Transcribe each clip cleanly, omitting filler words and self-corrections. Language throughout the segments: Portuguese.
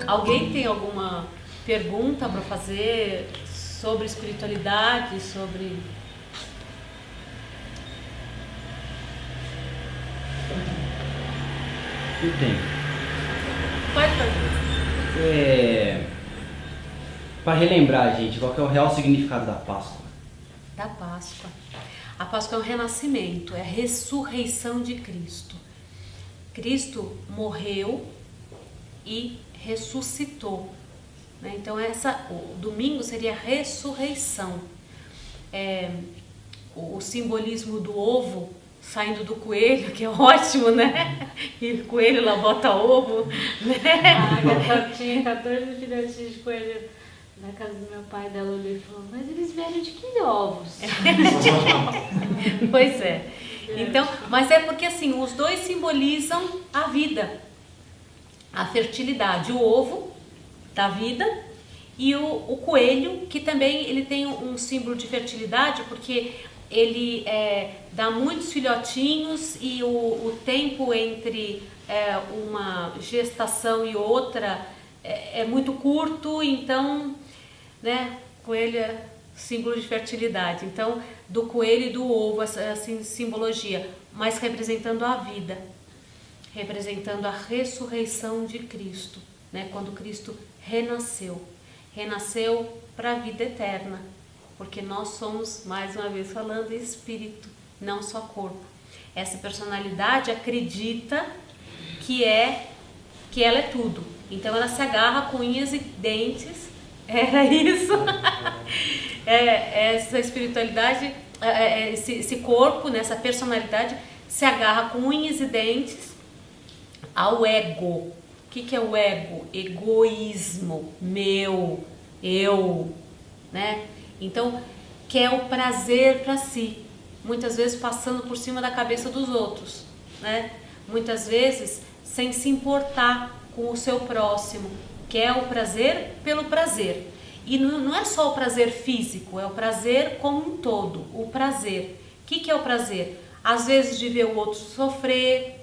Alguém tem alguma pergunta para fazer sobre espiritualidade, sobre... Eu tenho. Pode fazer. Para relembrar, gente, qual que é o real significado da Páscoa? Da Páscoa. A Páscoa é o renascimento, é a ressurreição de Cristo. Cristo morreu e ressuscitou, né? Então o domingo seria a ressurreição. O simbolismo do ovo saindo do coelho, que é ótimo, né? E o coelho lá bota ovo, né? Eu tinha 14 filhotinhos de coelho na casa do meu pai, dela olhou e falou, mas eles vieram de que ovos? Pois é. Então, mas é porque assim, os dois simbolizam a vida, a fertilidade, o ovo da vida e o coelho, que também ele tem um símbolo de fertilidade, porque ele dá muitos filhotinhos e o tempo entre uma gestação e outra é muito curto, então, né, coelho é símbolo de fertilidade. Então, do coelho e do ovo, assim, simbologia, mas representando a vida, representando a ressurreição de Cristo, né? Quando Cristo renasceu para a vida eterna, porque nós somos, mais uma vez falando, espírito, não só corpo. Essa personalidade acredita que ela é tudo, então ela se agarra com unhas e dentes. Era isso. Essa espiritualidade, esse corpo, nessa personalidade, se agarra com unhas e dentes ao ego. O que é o ego? Egoísmo, meu, eu, né? Então, quer o prazer para si, muitas vezes passando por cima da cabeça dos outros, né? Muitas vezes sem se importar com o seu próximo. Quer o prazer pelo prazer. E não é só o prazer físico, é o prazer como um todo, o prazer. O que é o prazer? Às vezes de ver o outro sofrer,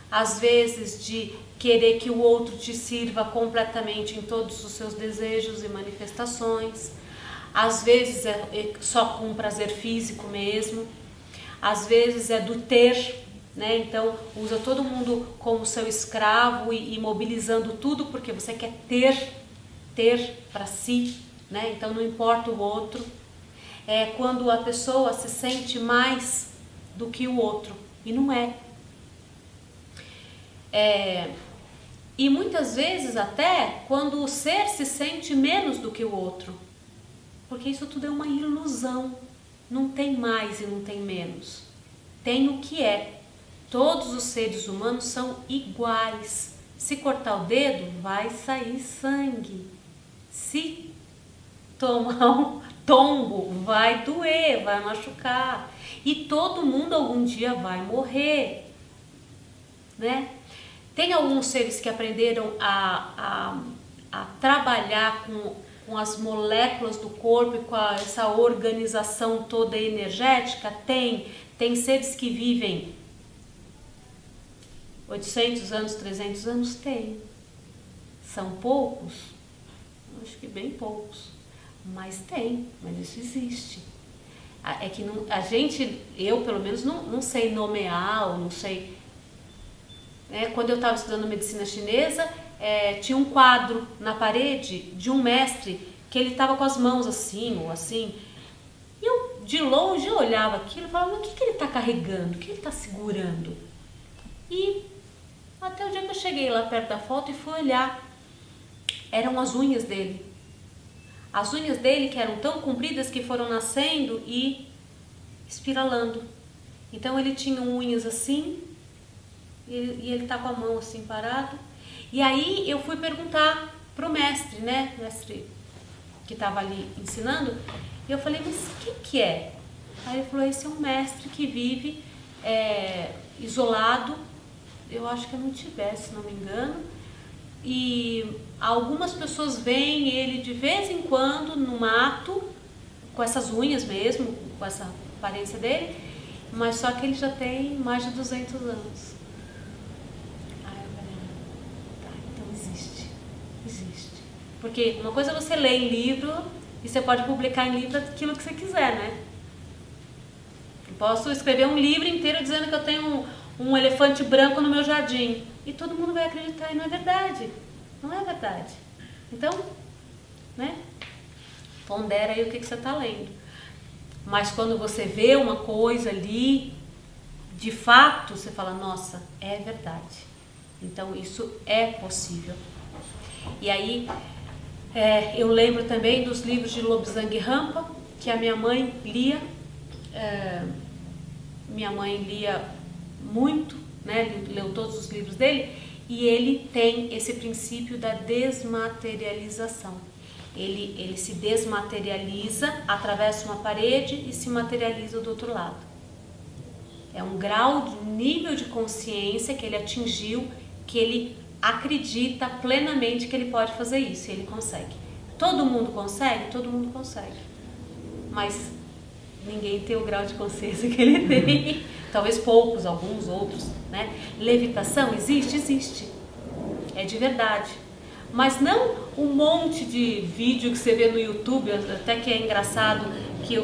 às vezes de querer que o outro te sirva completamente em todos os seus desejos e manifestações, às vezes é só com um prazer físico mesmo, às vezes é do ter, né? Então usa todo mundo como seu escravo e mobilizando tudo porque você quer ter para si, né? Então não importa o outro. É quando a pessoa se sente mais do que o outro e não é. E muitas vezes até quando o ser se sente menos do que o outro, porque isso tudo é uma ilusão. Não tem mais e não tem menos, tem o que é. Todos os seres humanos são iguais. Se cortar o dedo, vai sair sangue. Se tomar um tombo, vai doer, vai machucar. E todo mundo algum dia vai morrer, né? Tem alguns seres que aprenderam a trabalhar com as moléculas do corpo e com essa organização toda energética? Tem seres que vivem 800 anos, 300 anos? Tem. São poucos? Acho que bem poucos. Mas isso existe. É que não, eu pelo menos não sei nomear, ou não sei. Quando eu estava estudando medicina chinesa, tinha um quadro na parede de um mestre que ele estava com as mãos assim ou assim. E eu, de longe, eu olhava aquilo e falava, mas o que ele está carregando? O que ele está segurando? E até o dia que eu cheguei lá perto da foto e fui olhar, eram as unhas dele. As unhas dele que eram tão compridas que foram nascendo e espiralando. Então ele tinha unhas assim, e ele tá com a mão assim parado. E aí eu fui perguntar pro mestre, né? Mestre que estava ali ensinando. E eu falei, mas o que é? Aí ele falou, esse é um mestre que vive isolado. Eu acho que é no Tibete, se não me engano. E algumas pessoas veem ele de vez em quando no mato, com essas unhas mesmo, com essa aparência dele, mas só que ele já tem mais de 200 anos. Aí eu falei, tá, então existe. existe. Porque uma coisa é você ler em livro e você pode publicar em livro aquilo que você quiser, né? Eu posso escrever um livro inteiro dizendo que eu tenho um elefante branco no meu jardim e todo mundo vai acreditar, e não é verdade. Não é verdade. Então, né? Pondera aí o que você está lendo. Mas quando você vê uma coisa ali, de fato, você fala, nossa, é verdade. Então, isso é possível. E aí, eu lembro também dos livros de Lobsang Rampa, que a minha mãe lia. Minha mãe lia muito, né? Leu todos os livros dele, e ele tem esse princípio da desmaterialização. Ele se desmaterializa, atravessa uma parede e se materializa do outro lado. É um grau, um nível de consciência que ele atingiu, que ele acredita plenamente que ele pode fazer isso, e ele consegue. Todo mundo consegue? Todo mundo consegue. Mas ninguém tem o grau de consciência que ele tem. Talvez poucos, alguns outros, né? Levitação existe? Existe. É de verdade. Mas não um monte de vídeo que você vê no YouTube, até que é engraçado, que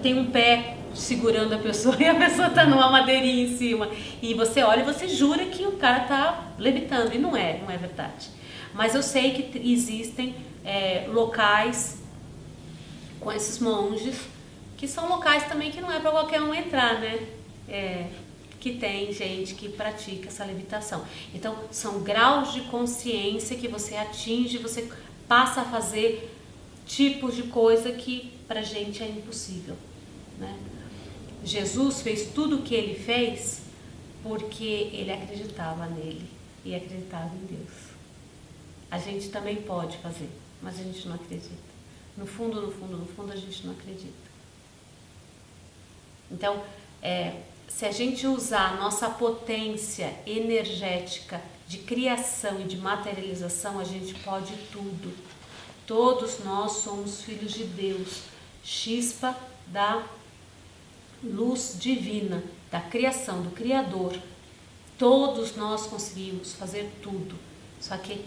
tem um pé segurando a pessoa e a pessoa está numa madeirinha em cima. E você olha e você jura que o cara está levitando. E não é verdade. Mas eu sei que existem locais com esses monges, que são locais também que não é para qualquer um entrar, né? Que tem gente que pratica essa levitação. Então, são graus de consciência que você atinge, você passa a fazer tipos de coisa que pra gente é impossível, né? Jesus fez tudo o que ele fez porque ele acreditava nele e acreditava em Deus. A gente também pode fazer, mas a gente não acredita. No fundo, a gente não acredita. Então, se a gente usar a nossa potência energética de criação e de materialização, a gente pode tudo. Todos nós somos filhos de Deus, chispa da luz divina, da criação, do Criador. Todos nós conseguimos fazer tudo, só que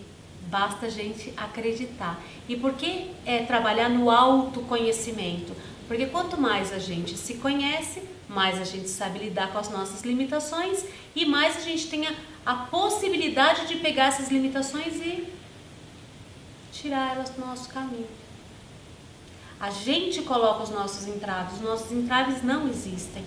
basta a gente acreditar. E por que trabalhar no autoconhecimento? Porque quanto mais a gente se conhece, mais a gente sabe lidar com as nossas limitações e mais a gente tem a possibilidade de pegar essas limitações e tirar elas do nosso caminho. A gente coloca os nossos entraves não existem.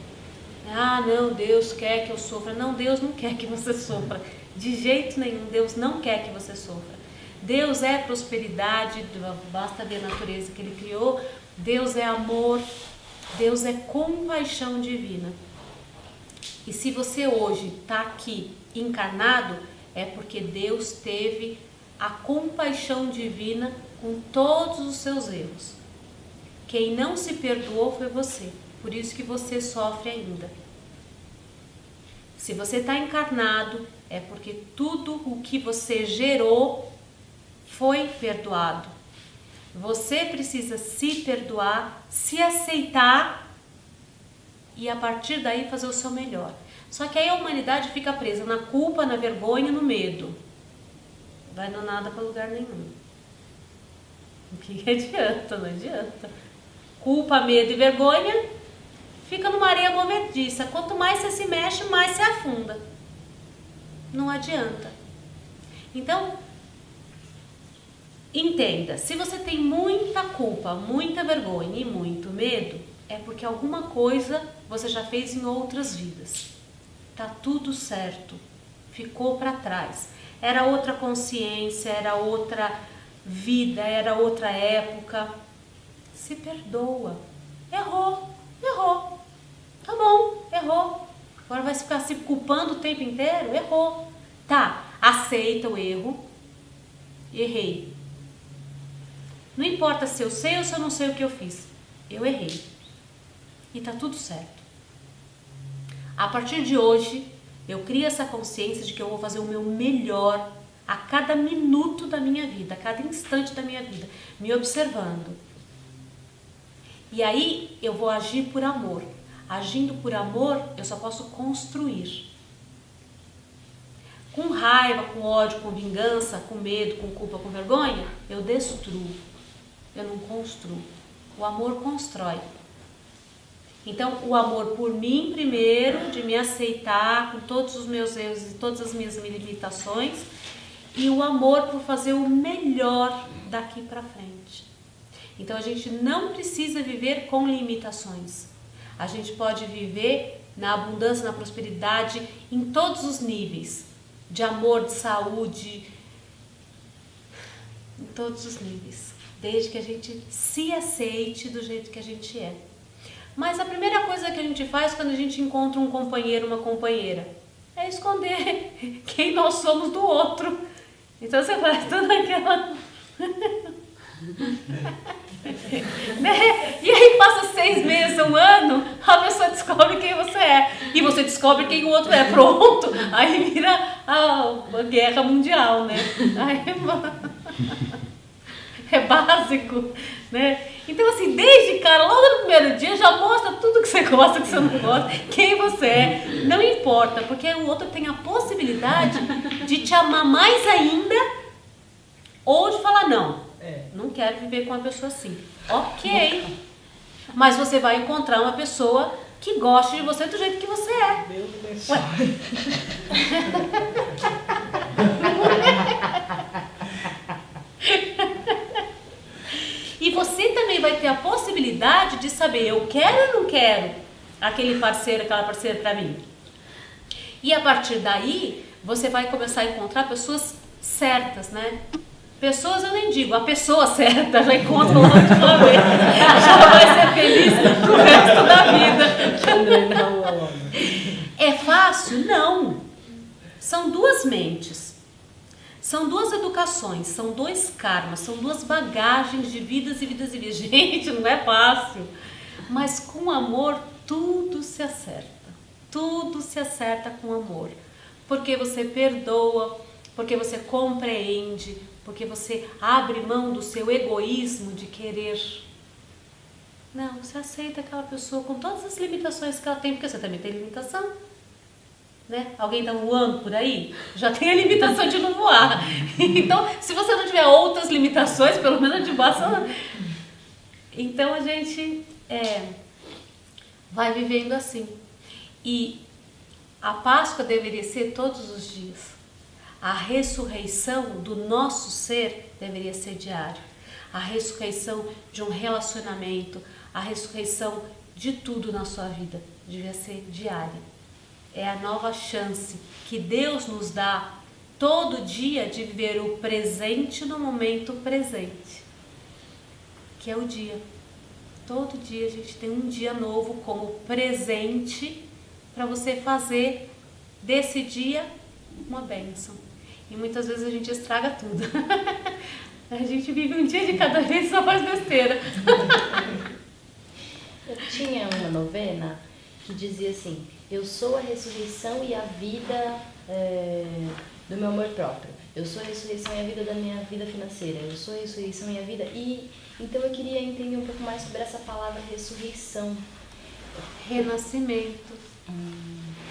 Ah, não, Deus quer que eu sofra. Não, Deus não quer que você sofra. De jeito nenhum, Deus não quer que você sofra. Deus é prosperidade, basta ver a natureza que Ele criou. Deus é amor, Deus é compaixão divina. E se você hoje está aqui encarnado, é porque Deus teve a compaixão divina com todos os seus erros. Quem não se perdoou foi você, por isso que você sofre ainda. Se você está encarnado, é porque tudo o que você gerou foi perdoado. Você precisa se perdoar, se aceitar e a partir daí fazer o seu melhor. Só que aí a humanidade fica presa na culpa, na vergonha, no medo. Vai no nada para lugar nenhum. O que adianta? Não adianta. Culpa, medo e vergonha fica numa areia movediça. Quanto mais você se mexe, mais você afunda. Não adianta. Então, entenda, se você tem muita culpa, muita vergonha e muito medo, é porque alguma coisa você já fez em outras vidas. Tá tudo certo, ficou para trás. Era outra consciência, era outra vida, era outra época. Se perdoa. Errou. Tá bom, errou. Agora vai ficar se culpando o tempo inteiro? Errou. Tá, aceita o erro. Errei. Não importa se eu sei ou se eu não sei o que eu fiz. Eu errei. E tá tudo certo. A partir de hoje, eu crio essa consciência de que eu vou fazer o meu melhor a cada minuto da minha vida, a cada instante da minha vida, me observando. E aí eu vou agir por amor. Agindo por amor, eu só posso construir. com raiva, com ódio, com vingança, com medo, com culpa, com vergonha, eu destruo, eu não construo. O amor constrói. Então, o amor por mim primeiro, de me aceitar com todos os meus erros e todas as minhas limitações, e o amor por fazer o melhor daqui para frente. Então, a gente não precisa viver com limitações. A gente pode viver na abundância, na prosperidade, em todos os níveis. De amor, de saúde, em todos os níveis. Desde que a gente se aceite do jeito que a gente é. Mas a primeira coisa que a gente faz quando a gente encontra um companheiro, uma companheira, é esconder quem nós somos do outro. Então você faz toda aquela... né? E aí passa 6 meses, 1 ano, a pessoa descobre quem você é. E você descobre quem o outro é. Pronto, aí vira a guerra mundial, né? Aí, é básico, né? Então assim, desde cara, logo no primeiro dia já mostra tudo que você gosta, que você não gosta, quem você é, não importa, porque o outro tem a possibilidade de te amar mais ainda ou de falar não quero viver com uma pessoa assim. Ok, mas você vai encontrar uma pessoa que goste de você do jeito que você é. Deus abençoe. E você também vai ter a possibilidade de saber, eu quero ou não quero aquele parceiro, aquela parceira para mim. E a partir daí, você vai começar a encontrar pessoas certas, né? Pessoas eu nem digo, a pessoa certa já encontra logo de uma vez. Já vai ser feliz pro resto da vida. É fácil? Não. São 2 mentes. São 2 educações, são 2 karmas, são 2 bagagens de vidas e vidas e vidas. Gente, não é fácil. Mas com amor, tudo se acerta. Tudo se acerta com amor. Porque você perdoa, porque você compreende, porque você abre mão do seu egoísmo de querer. Não, você aceita aquela pessoa com todas as limitações que ela tem, porque você também tem limitação. Né? Alguém está voando por aí? Já tem a limitação de não voar. Então, se você não tiver outras limitações, pelo menos de voar, então a gente vai vivendo assim. E a Páscoa deveria ser todos os dias. A ressurreição do nosso ser deveria ser diário. A ressurreição de um relacionamento, a ressurreição de tudo na sua vida devia ser diária. É a nova chance que Deus nos dá todo dia de viver o presente no momento presente, que é o dia. Todo dia a gente tem um dia novo como presente para você fazer desse dia uma bênção. E muitas vezes a gente estraga tudo. A gente vive um dia de cada vez e só faz besteira. Eu tinha uma novena que dizia assim: eu sou a ressurreição e a vida do meu amor próprio. Eu sou a ressurreição e a vida da minha vida financeira. Eu sou a ressurreição e a vida... E então eu queria entender um pouco mais sobre essa palavra ressurreição. Renascimento.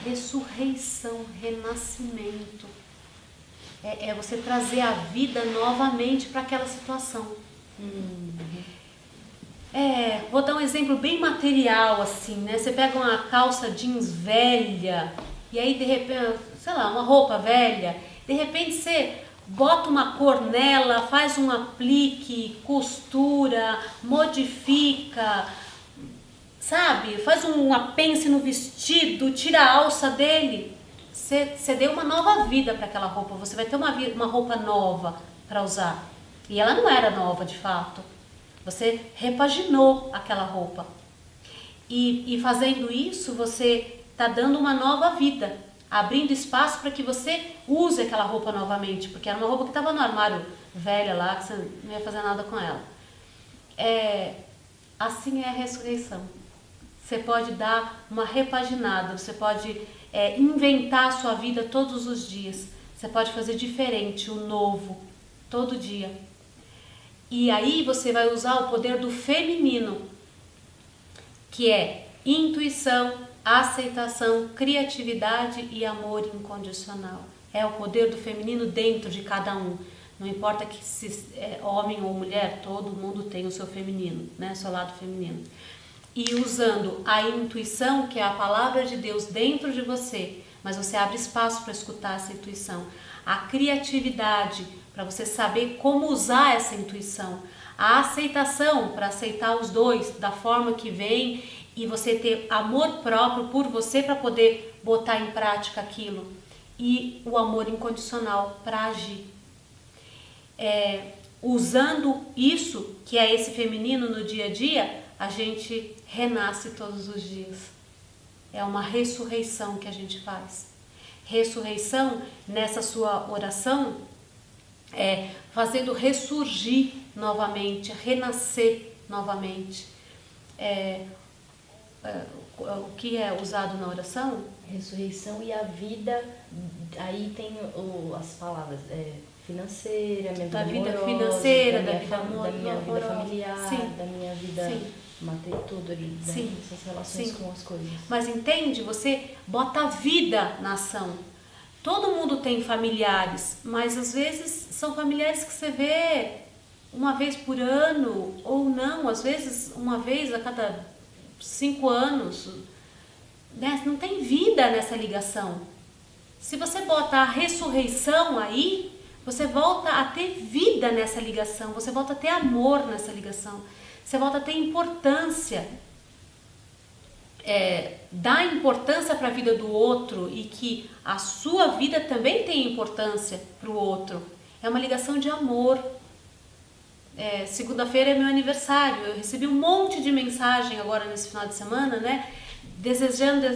Ressurreição, renascimento. É você trazer a vida novamente para aquela situação. Vou dar um exemplo bem material, assim, né? Você pega uma calça jeans velha, e aí de repente, sei lá, uma roupa velha, de repente você bota uma cor nela, faz um aplique, costura, modifica, sabe? Faz um apence no vestido, tira a alça dele. Você deu uma nova vida para aquela roupa, você vai ter uma roupa nova para usar. E ela não era nova de fato. Você repaginou aquela roupa. E fazendo isso, você está dando uma nova vida, abrindo espaço para que você use aquela roupa novamente, porque era uma roupa que estava no armário velha lá, que você não ia fazer nada com ela. Assim é a ressurreição. Você pode dar uma repaginada, você pode inventar a sua vida todos os dias. Você pode fazer diferente, o novo, todo dia. E aí você vai usar o poder do feminino, que é intuição, aceitação, criatividade e amor incondicional. É o poder do feminino dentro de cada um. Não importa que se é homem ou mulher, todo mundo tem o seu feminino, né? Seu lado feminino. E usando a intuição, que é a palavra de Deus dentro de você, mas você abre espaço para escutar essa intuição. A criatividade, para você saber como usar essa intuição. A aceitação, para aceitar os dois da forma que vem e você ter amor próprio por você para poder botar em prática aquilo. E o amor incondicional para agir. Usando isso, que é esse feminino no dia a dia, a gente renasce todos os dias. É uma ressurreição que a gente faz. Ressurreição, nessa sua oração, fazendo ressurgir novamente, renascer novamente. O que é usado na oração? Ressurreição e a vida, aí tem as palavras financeira, minha vida da vida amorosa, financeira, da minha vida familiar, sim, da minha vida tudo ali, sim, essas relações sim, com as coisas. Mas entende? Você bota a vida na ação. Todo mundo tem familiares, mas às vezes são familiares que você vê uma vez por ano, ou não, às vezes uma vez a cada 5 anos, né? Não tem vida nessa ligação. Se você bota a ressurreição aí, você volta a ter vida nessa ligação, você volta a ter amor nessa ligação, você volta a ter importância. Dá importância para a vida do outro e que a sua vida também tem importância para o outro. É uma ligação de amor. Segunda-feira é meu aniversário, eu recebi um monte de mensagem agora nesse final de semana, né? Desejando.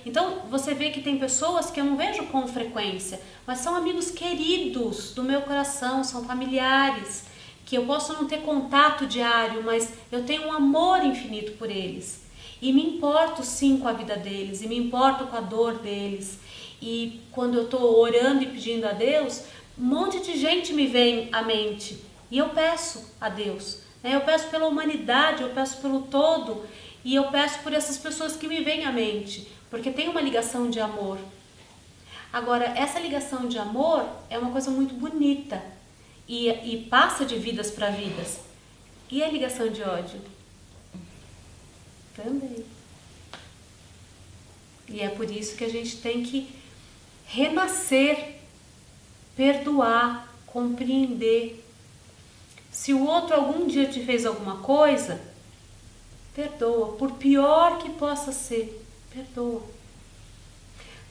Então você vê que tem pessoas que eu não vejo com frequência, mas são amigos queridos do meu coração, são familiares, que eu posso não ter contato diário, mas eu tenho um amor infinito por eles. E me importo sim com a vida deles, e me importo com a dor deles. E quando eu estou orando e pedindo a Deus, um monte de gente me vem à mente. E eu peço a Deus, né? Eu peço pela humanidade, eu peço pelo todo. E eu peço por essas pessoas que me vêm à mente, porque tem uma ligação de amor. Agora, essa ligação de amor é uma coisa muito bonita e passa de vidas para vidas. E a ligação de ódio? Também. E é por isso que a gente tem que renascer, perdoar, compreender. Se o outro algum dia te fez alguma coisa, perdoa, por pior que possa ser, perdoa.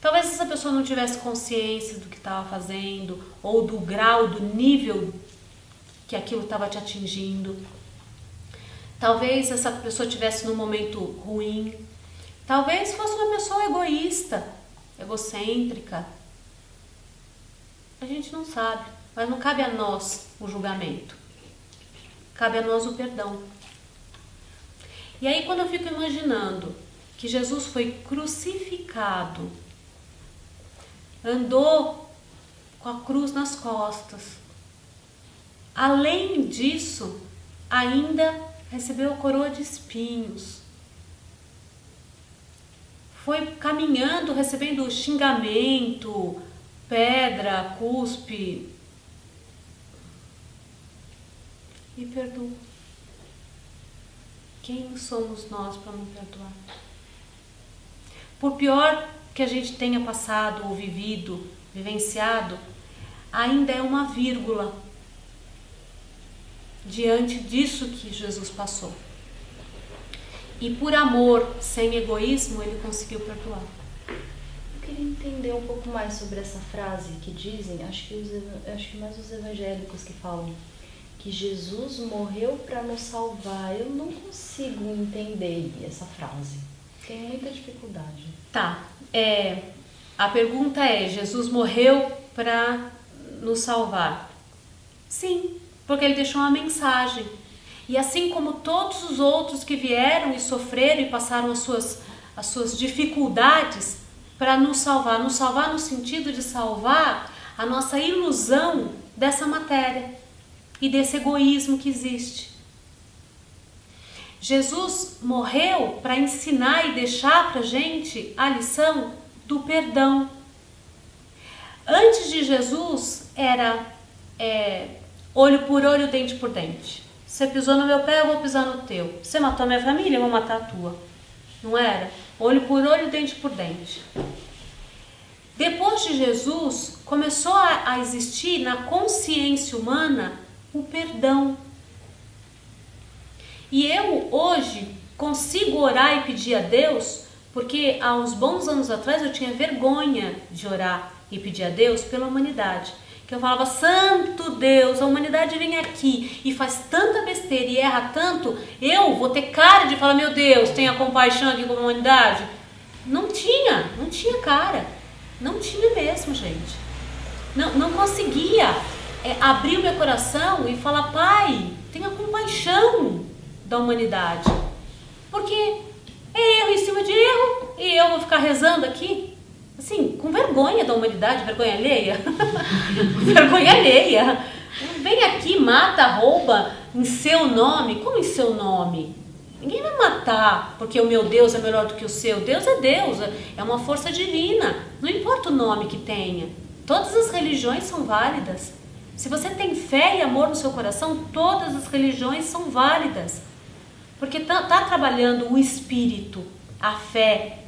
Talvez essa pessoa não tivesse consciência do que estava fazendo, ou do grau, do nível que aquilo estava te atingindo. Talvez essa pessoa estivesse num momento ruim. Talvez fosse uma pessoa egoísta, egocêntrica. A gente não sabe, mas não cabe a nós o julgamento. Cabe a nós o perdão. E aí quando eu fico imaginando que Jesus foi crucificado, andou com a cruz nas costas, além disso, ainda recebeu a coroa de espinhos, foi caminhando, recebendo xingamento, pedra, cuspe, e perdoou. Quem somos nós para não perdoar? Por pior que a gente tenha passado ou vivido, vivenciado, ainda é uma vírgula diante disso que Jesus passou. E por amor, sem egoísmo, ele conseguiu perdoar. Eu queria entender um pouco mais sobre essa frase que dizem, acho que mais os evangélicos que falam, que Jesus morreu para nos salvar. Eu não consigo entender essa frase. Tenho muita dificuldade. Tá. A pergunta é, Jesus morreu para nos salvar? Sim, porque ele deixou uma mensagem. E assim como todos os outros que vieram e sofreram e passaram as suas dificuldades para nos salvar no sentido de salvar a nossa ilusão dessa matéria e desse egoísmo que existe. Jesus morreu para ensinar e deixar para a gente a lição do perdão. Antes de Jesus era olho por olho, dente por dente. Você pisou no meu pé, eu vou pisar no teu. Você matou a minha família, eu vou matar a tua. Não era? Olho por olho, dente por dente. Depois de Jesus, começou a existir na consciência humana o perdão. E eu hoje consigo orar e pedir a Deus, porque há uns bons anos atrás eu tinha vergonha de orar e pedir a Deus pela humanidade. Que eu falava, santo Deus, a humanidade vem aqui e faz tanta besteira e erra tanto, eu vou ter cara de falar, meu Deus, tenha compaixão aqui com a humanidade? Não tinha cara. Não tinha mesmo, gente. Não conseguia abrir o meu coração e falar, Pai, tenha compaixão da humanidade. Porque é erro em cima de erro e eu vou ficar rezando aqui, assim, com vergonha da humanidade, vergonha alheia. Vergonha alheia. Vem aqui, mata, rouba em seu nome. Como em seu nome? Ninguém vai matar porque o meu Deus é melhor do que o seu. Deus, é uma força divina. Não importa o nome que tenha. Todas as religiões são válidas. Se você tem fé e amor no seu coração, todas as religiões são válidas. Porque tá trabalhando o espírito, a fé.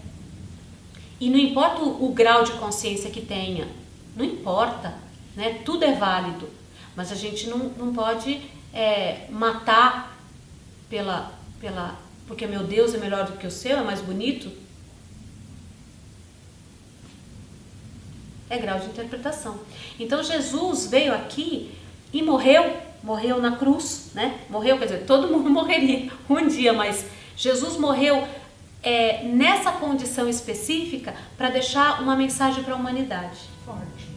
E não importa o grau de consciência que tenha. Não importa, né? Tudo é válido. Mas a gente não pode matar porque meu Deus é melhor do que o seu, é mais bonito. É grau de interpretação. Então Jesus veio aqui e morreu na cruz, né? Morreu, quer dizer, todo mundo morreria um dia, mas Jesus morreu nessa condição específica para deixar uma mensagem para a humanidade. Forte.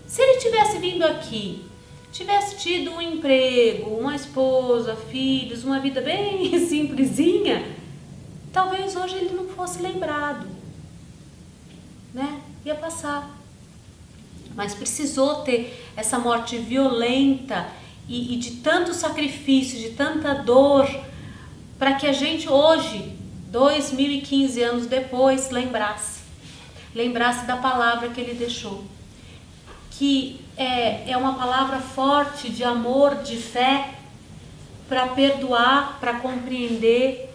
Se ele tivesse vindo aqui, tivesse tido um emprego, uma esposa, filhos, uma vida bem simplesinha, talvez hoje ele não fosse lembrado, né? Ia passar. Mas precisou ter essa morte violenta e de tanto sacrifício, de tanta dor, para que a gente hoje, 2015 anos depois, lembrasse da palavra que ele deixou. Que é uma palavra forte de amor, de fé, para perdoar, para compreender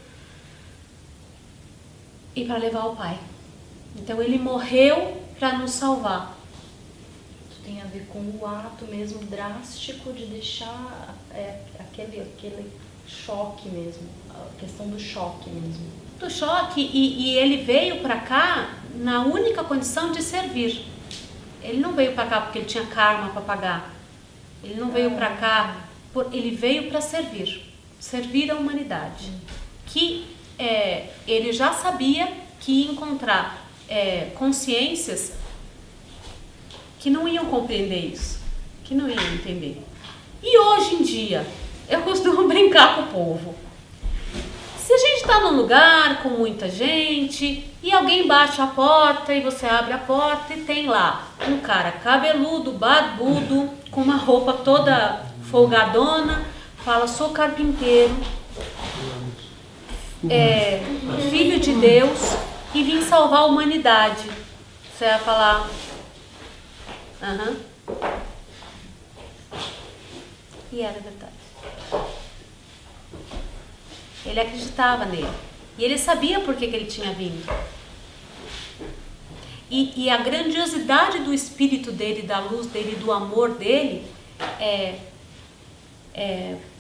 e para levar ao Pai. Então ele morreu para nos salvar. Isso tem a ver com o ato mesmo drástico de deixar aquele choque mesmo, a questão do choque mesmo. Do choque, e ele veio para cá na única condição de servir. Ele não veio para cá porque ele tinha karma para pagar. Ele não veio para cá, ele veio para servir a humanidade. Que ele já sabia que ia encontrar consciências que não iam compreender isso, que não iam entender. E hoje em dia, eu costumo brincar com o povo. Se a gente está num lugar com muita gente e alguém bate a porta e você abre a porta e tem lá um cara cabeludo, barbudo, com uma roupa toda folgadona, fala, sou carpinteiro, filho de Deus e vim salvar a humanidade. Você vai falar, E era verdade. Ele acreditava nele. E ele sabia por que ele tinha vindo. E a grandiosidade do espírito dele, da luz dele, do amor dele,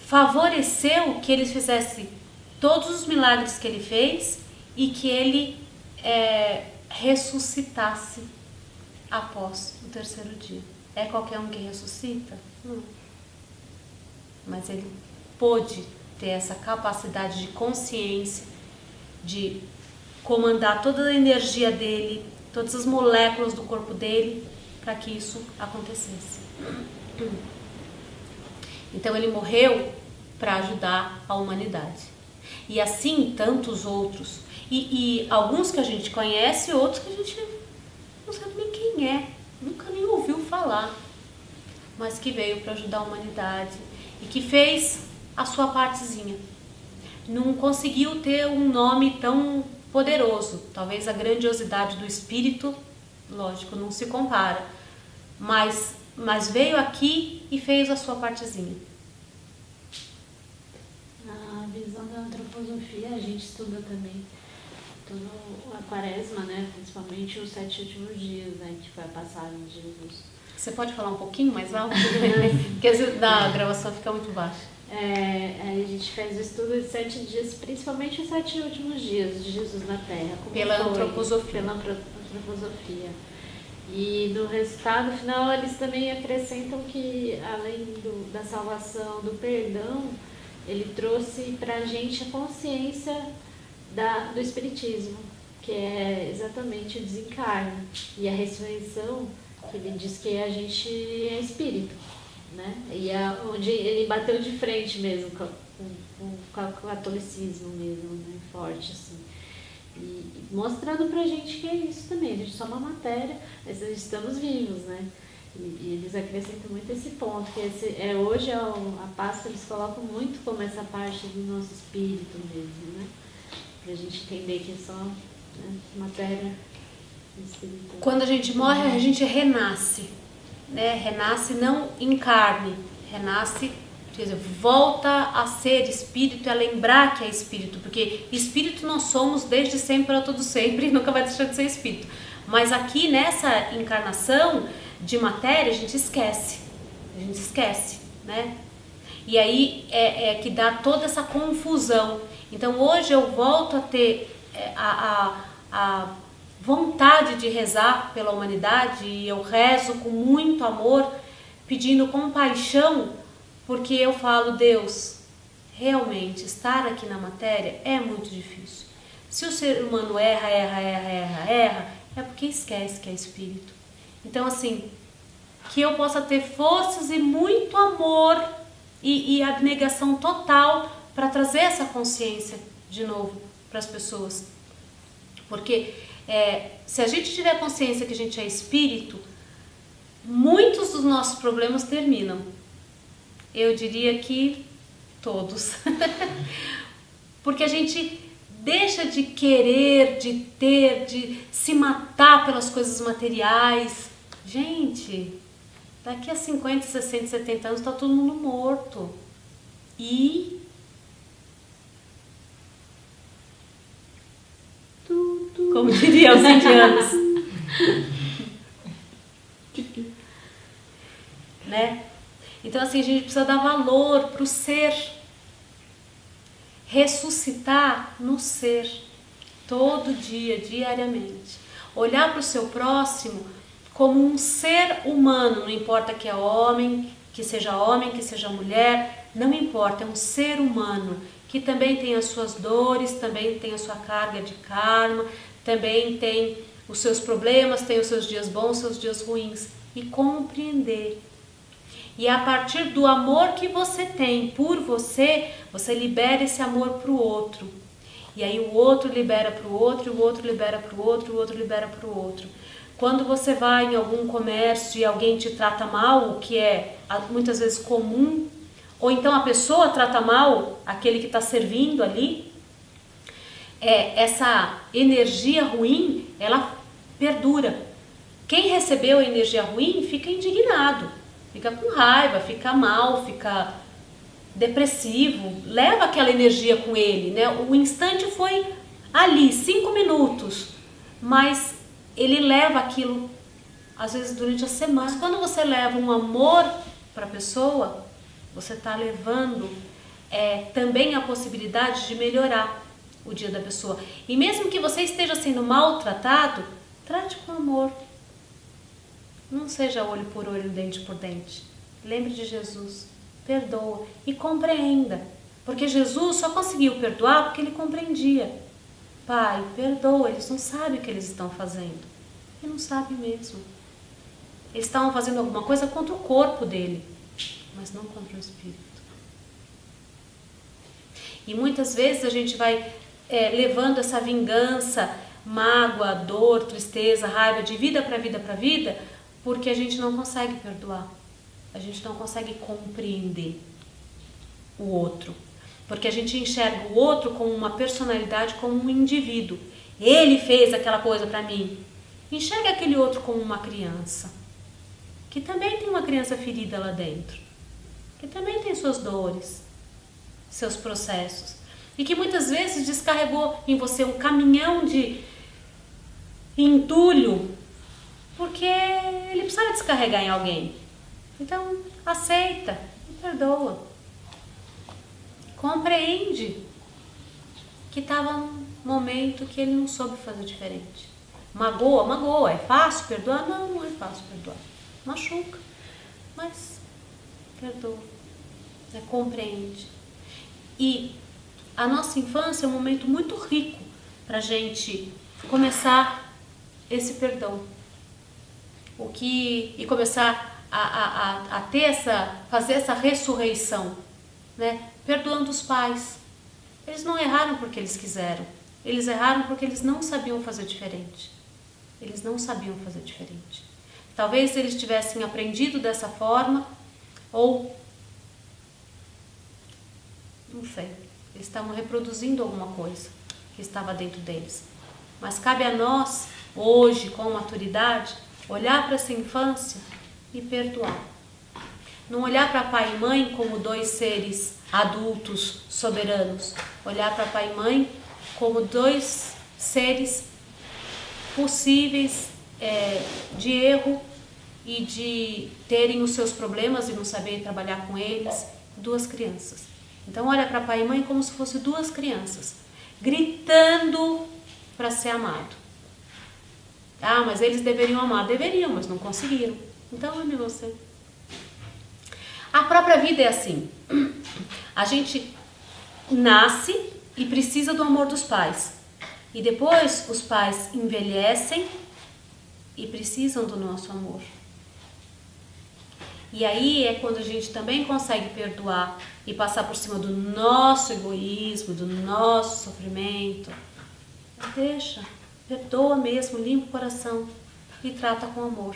favoreceu que ele fizesse todos os milagres que ele fez e que ele ressuscitasse após o terceiro dia. É qualquer um que ressuscita? Não. Mas ele pôde ter essa capacidade de consciência, de comandar toda a energia dele, todas as moléculas do corpo dele, para que isso acontecesse. Então ele morreu para ajudar a humanidade. E assim tantos outros. E alguns que a gente conhece, outros que a gente não sabe nem quem é, nunca nem ouviu falar, mas que veio para ajudar a humanidade e que fez a sua partezinha. Não conseguiu ter um nome tão poderoso. Talvez a grandiosidade do espírito lógico, não se compara, mas veio aqui e fez a sua partezinha. A visão da antroposofia, a gente estuda também todo a quaresma, né? Principalmente os 7 últimos dias, né? Que foi a passagem de Jesus. Você pode falar um pouquinho mais alto? Porque às vezes a gravação fica muito baixa. Aí a gente fez o estudo de 7 dias, principalmente os 7 últimos dias de Jesus na Terra. Pela antroposofia. Pela antroposofia. E no resultado final eles também acrescentam que, além da salvação, do perdão, ele trouxe pra gente a consciência do Espiritismo, que é exatamente o desencarne. E a ressurreição, que ele diz que a gente é espírito, né? E onde ele bateu de frente mesmo com o catolicismo mesmo, né? Forte, assim. E mostrando pra gente que é isso também, a gente só uma matéria, mas estamos vivos, né? E eles acrescentam muito esse ponto, que hoje a Páscoa eles colocam muito como essa parte do nosso espírito mesmo, né? Pra gente entender que é só, né, matéria espiritual. Quando a gente morre, a gente renasce, né? Renasce não em carne, renasce, quer dizer, volta a ser espírito, a lembrar que é espírito, porque espírito nós somos desde sempre para todo sempre e nunca vai deixar de ser espírito. Mas aqui nessa encarnação de matéria a gente esquece, né? E aí é que dá toda essa confusão. Então hoje eu volto a ter a vontade de rezar pela humanidade, e eu rezo com muito amor, pedindo compaixão, porque eu falo, Deus, realmente estar aqui na matéria é muito difícil. Se o ser humano erra, é porque esquece que é espírito. Então assim, que eu possa ter forças e muito amor e abnegação total para trazer essa consciência de novo para as pessoas. Porque se a gente tiver consciência que a gente é espírito, muitos dos nossos problemas terminam. Eu diria que todos. Porque a gente deixa de querer, de ter, de se matar pelas coisas materiais. Gente, daqui a 50, 60, 70 anos está todo mundo morto. E como diriam os indianos, né? Então assim, a gente precisa dar valor para o ser, ressuscitar no ser, todo dia, diariamente. Olhar para o seu próximo como um ser humano, não importa que seja homem, que seja mulher, não importa, é um ser humano que também tem as suas dores, também tem a sua carga de karma, também tem os seus problemas, tem os seus dias bons, seus dias ruins, e compreender. E a partir do amor que você tem por você, você libera esse amor para o outro. E aí o outro libera para o outro, o outro libera para o outro, o outro libera para o outro. Quando você vai em algum comércio e alguém te trata mal, o que é muitas vezes comum, ou então a pessoa trata mal aquele que está servindo ali, essa energia ruim, ela perdura. Quem recebeu a energia ruim fica indignado, fica com raiva, fica mal, fica depressivo, leva aquela energia com ele, né? O instante foi ali, 5 minutos, mas ele leva aquilo, às vezes durante a semana. Mas quando você leva um amor para a pessoa, você está levando também a possibilidade de melhorar o dia da pessoa. E mesmo que você esteja sendo maltratado, trate com amor. Não seja olho por olho, dente por dente. Lembre de Jesus, perdoa e compreenda. Porque Jesus só conseguiu perdoar porque ele compreendia. Pai, perdoa, eles não sabem o que eles estão fazendo. Eles não sabem mesmo. Eles estavam fazendo alguma coisa contra o corpo dele, mas não contra o espírito. E muitas vezes a gente vai levando essa vingança, mágoa, dor, tristeza, raiva, de vida para vida para vida, porque a gente não consegue perdoar. A gente não consegue compreender o outro. Porque a gente enxerga o outro como uma personalidade, como um indivíduo. Ele fez aquela coisa para mim. Enxergue aquele outro como uma criança, que também tem uma criança ferida lá dentro, que também tem suas dores, seus processos, e que muitas vezes descarregou em você um caminhão de entulho, porque ele precisava descarregar em alguém. Então, aceita e perdoa. Compreende que estava num momento que ele não soube fazer diferente. Magoa, magoa. É fácil perdoar? Não, não é fácil perdoar. Machuca, mas perdoa. Compreende. E a nossa infância é um momento muito rico para a gente começar esse perdão. E começar a ter fazer essa ressurreição, né? Perdoando os pais. Eles não erraram porque eles quiseram. Eles erraram porque eles não sabiam fazer diferente. Eles não sabiam fazer diferente. Talvez eles tivessem aprendido dessa forma, ou não sei, eles estavam reproduzindo alguma coisa que estava dentro deles. Mas cabe a nós, hoje, com maturidade, olhar para essa infância e perdoar. Não olhar para pai e mãe como dois seres adultos soberanos. Olhar para pai e mãe como dois seres possíveis de erro e de terem os seus problemas e não saber trabalhar com eles. Duas crianças. Então olha para pai e mãe como se fossem duas crianças, gritando para ser amado. Ah, mas eles deveriam amar. Deveriam, mas não conseguiram. Então ame você. A própria vida é assim. A gente nasce e precisa do amor dos pais. E depois os pais envelhecem e precisam do nosso amor. E aí é quando a gente também consegue perdoar e passar por cima do nosso egoísmo, do nosso sofrimento. Deixa, perdoa mesmo, limpa o coração e trata com amor.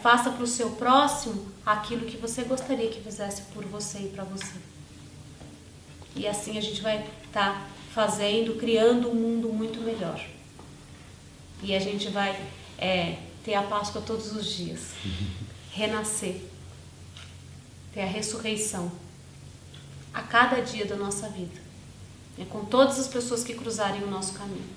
Faça para o seu próximo aquilo que você gostaria que fizesse por você e para você. E assim a gente vai estar criando um mundo muito melhor. E a gente vai ter a Páscoa todos os dias. Renascer. Ter a ressurreição. A cada dia da nossa vida. Com todas as pessoas que cruzarem o nosso caminho.